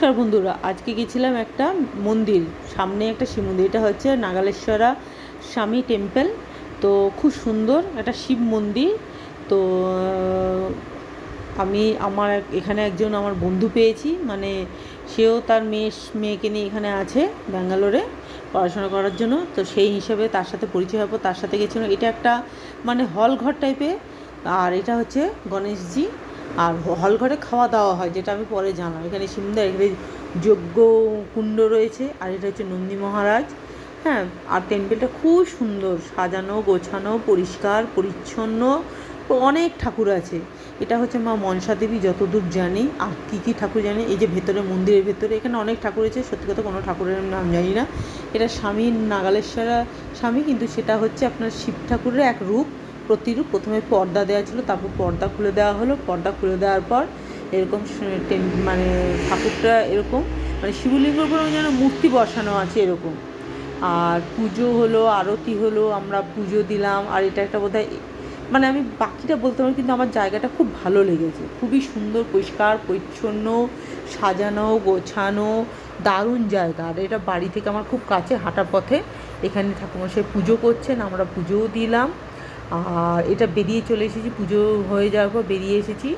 নমস্কার বন্ধুরা, আজকে গেছিলাম একটা মন্দির, সামনে একটা শিব মন্দির। এটা হচ্ছে নাগালেশ্বরা স্বামী টেম্পল। তো খুব সুন্দর একটা শিব মন্দির। তো আমি এখানে একজন আমার বন্ধু পেয়েছি, মানে সেও তার মেয়েকে নিয়ে এখানে আছে ব্যাঙ্গালোরে পড়াশোনা করার জন্য। তো সেই হিসেবে তার সাথে পরিচয় হবো, তার সাথে গেছিলাম। এটা একটা মানে হল ঘর টাইপের, আর এটা হচ্ছে গণেশজি। আর হল ঘরে খাওয়া দাওয়া হয়, যেটা আমি পরে জানলাম। এখানে সুন্দর এখানে যজ্ঞ কুণ্ড রয়েছে, আর এটা হচ্ছে নন্দী মহারাজ। হ্যাঁ, আর টেম্পলটা খুব সুন্দর সাজানো গোছানো, পরিষ্কার পরিচ্ছন্ন। অনেক ঠাকুর আছে। এটা হচ্ছে মা মনসা দেবী যতদূর জানি। আর কী কী ঠাকুর জানি, এই যে ভেতরে মন্দিরের ভেতরে এখানে অনেক ঠাকুর আছে। সত্যি কথা কোনো ঠাকুরের নাম জানি না। এটা স্বামী নাগালেশ্বরা স্বামী, কিন্তু সেটা হচ্ছে আপনার শিব ঠাকুরের এক রূপ, প্রতিরূপ। প্রথমে পর্দা দেওয়া ছিল, তারপর পর্দা খুলে দেওয়া হলো। পর্দা খুলে দেওয়ার পর এরকম মানে ঠাকুরটা এরকম মানে শিবলিঙ্গের উপর যেন মূর্তি বসানো আছে এরকম। আর পুজো হলো, আরতি হলো, আমরা পুজো দিলাম। আর এটা একটা বোধহয় মানে আমি বাকিটা বলতে পারি, কিন্তু আমার জায়গাটা খুব ভালো লেগেছে। খুবই সুন্দর, পরিষ্কার পরিচ্ছন্ন, সাজানো গোছানো, দারুণ জায়গা। আর এটা বাড়ি থেকে আমার খুব কাছে, হাঁটা পথে। এখানে ঠাকুরমশাই পুজো করছেন, আমরা পুজোও দিলাম। আর এটা বেরিয়ে চলে এসেছি, পুজো হয়ে যাওয়ার পর বেরিয়ে এসেছি।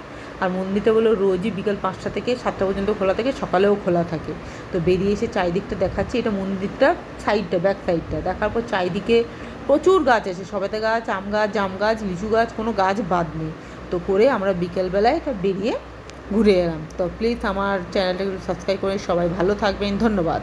আর মন্দিরটা বলো রোজই বিকাল 5টা থেকে 7টা পর্যন্ত খোলা থাকে, সকালেও খোলা থাকে। তো বেরিয়ে এসে চারিদিকটা দেখাচ্ছি। এটা মন্দিরটা সাইডটা, ব্যাক সাইডটা দেখার পর চারিদিকে প্রচুর গাছ আছে, সবেতে গাছ, আম গাছ, জাম গাছ, লিচু গাছ, কোনো গাছ বাদ নেই। তো করে আমরা বিকেলবেলায় এটা বেরিয়ে ঘুরে এলাম। তো প্লিজ আমার চ্যানেলটা একটু সাবস্ক্রাইব করে সবাই ভালো থাকবেন। ধন্যবাদ।